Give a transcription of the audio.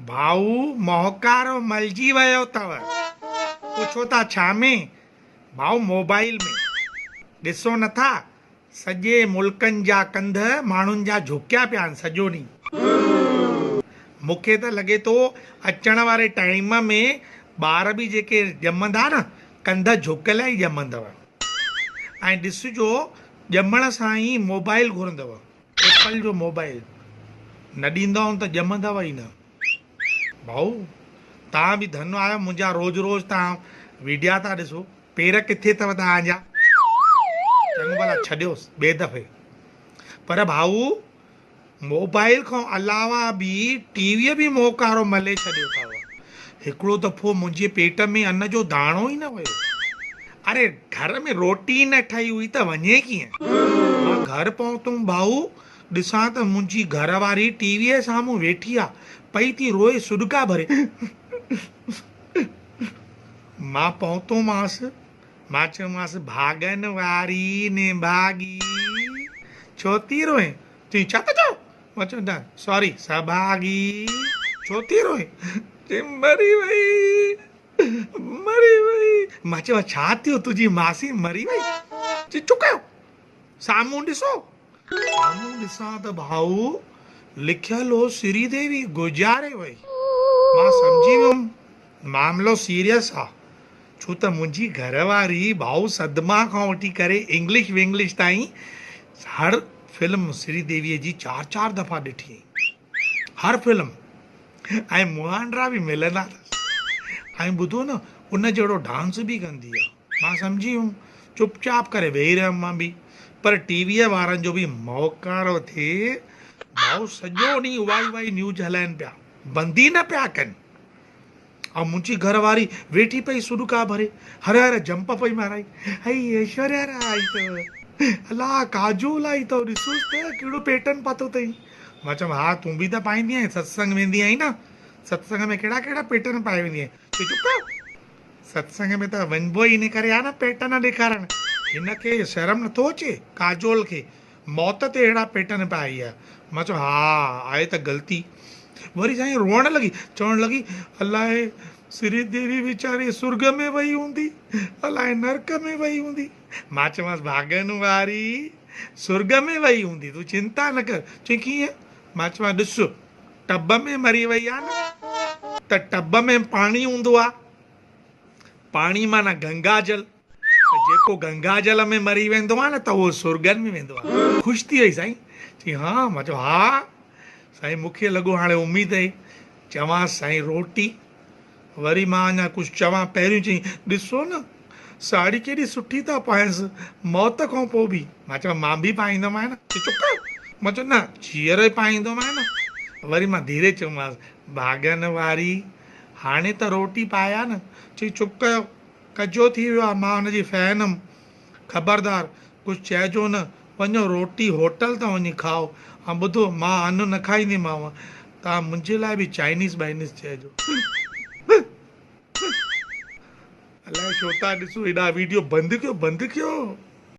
भाऊ मोहकारो मलजी वियो अथव। पुछो था छा में? भाऊ मोबाइल में। ॾिसो नथा सॼे मुल्कनि जा कंध माण्हुनि जा झुकिया पिया आहिनि सॼो ॾींहुं। मूंखे त लॻे थो अचण वारे टाइम में ॿार बि जेके ॼमंदा न कंध झुकियल ई ॼमंदव। ऐं ॾिसिजो ॼमण सां ई मोबाइल घुरंदव, एप्पल जो मोबाइल न ॾींदव त ॼमंदव ई न। भाऊ तव्हां बि धन आहियो मुंहिंजा, रोज़ रोज़ तव्हां विडिया था ॾिसो, पेर किथे अथव तव्हांजा? चङो भला छॾियोसि ॿिए दफ़े। पर भाऊ मोबाइल खां अलावा बि टीवीअ बि मोहकारो मले छॾियो अथव। हिकिड़ो दफ़ो मुंहिंजे पेट में अन्न जो दाणो ई न वियो। अरे घर में रोटी न ठही हुई त वञे कीअं? मां घर पहुतुमि भाऊ, ॾिसां त मुंहिंजी घरवारी टीवीअ साम्हूं वेठी आहे, पई थी रोए सुॾिका भरे। मां पहुतोमांसि, मां चयोमांसि भाॻनि वारी ने भागी, छो थी रोए? चई छा था चओ? मां चयो न सॉरी सभागी, छो थी रोए? चई मरी वई मरी वई। मां चयो छा थियो तुंहिंजी मासी मरी वई? चई चुप कयो, साम्हूं ॾिसो। साम्हूं ॾिसां त भाऊ लिखियल हो श्रीदेवी गुज़ारे वई। मां सम्झी वियुमि मामिलो सीरियस आहे, छो त मुंहिंजी घरवारी भाऊ सदमा खां वठी करे इंग्लिश विंग्लिश ताईं हर फिल्म श्रीदेवीअ जी 4-4 दफ़ा ॾिठी हुई, हर फिल्म। ऐं मुहांडरा बि मिलंदा अथसि। ऐं ॿुधो न उन जहिड़ो डांस बि कंदी आहे। मां सम्झी वियुमि, चुपचाप करे वेही रहियमि मां बि। पर टीवीअ वारनि जो बि मोहकारो थिए भाऊ, सॼो ॾींहुं उहा न्यूज़ हलाइनि पिया, बंदी न पिया कनि। ऐं मुंहिंजी घरवारी वेठी पई सुॾिका भरे, हर हर जंप पई माराई, हई ऐश्वर्या राय अथव, अलाह काजोल आई अथव, ॾिसोसि त कहिड़ो पैटर्न पातो अथई। मां चयो हा तूं बि त पाईंदी आहीं, सत्संग वेंदी आहीं न, सत्संग में कहिड़ा कहिड़ा पैटर्न पाए वेंदी आहीं? चई चुप कयो, सत्संग में त वञिबो ई इन करे आहे न पैटर्न ॾेखारणु। हिनखे शर्म नथो अचे काजोल खे, मौत ते अहिड़ा पैटर्न पाई आहे। मां चयो हा आहे त ग़लती। वरी साईं रोअण लॻी, चवणु लॻी अलाए श्रीदेवी वीचारी सुर्ग में वई हूंदी, अलाए नरक में वई हूंदी। मां चयोमांसि भाॻनि वारी सुर्ग में वई हूंदी, तूं चिंता न कर। चई कीअं? मां चयोमांसि ॾिस, टब में मरी वई आहे न, त टब में पाणी हूंदो आहे, पाणी माना गंगा जल, त जेको गंगा जल में मरी वेंदो आहे न त उहो सुर्गनि में वेंदो आहे। ख़ुशि थी वई साईं, चई हा। मां चयो हा साईं, मूंखे लॻो हाणे उमेद आहे। चवांसि साईं रोटी, वरी मां अञा कुझु चवां पहिरियों चई ॾिसो न साड़ी केॾी सुठी था पाइसि मौत खां पोइ बि। मां चयो मां बि पाईंदोमांइ न। चई चुप कयो। मां चयो न हींअर ई पाईंदोमांइ न। वरी मां धीरे चयोमांसि भाॻनि वारी हाणे त रोटी पाया न। चई चुप कयो, कजो थी वियो आहे, मां हुनजी फैन हुअमि, ख़बरदार कुझु चइजो न, वञो रोटी होटल तां वञी खाओ। ऐं ॿुधो मां अन्न न खाईंदीमांव, तव्हां मुंहिंजे लाइ बि चाइनीज़ बाइनीज़ चइजो। अलाए छो था ॾिसो हेॾा वीडियो, बंदि कयो बंदि कयो।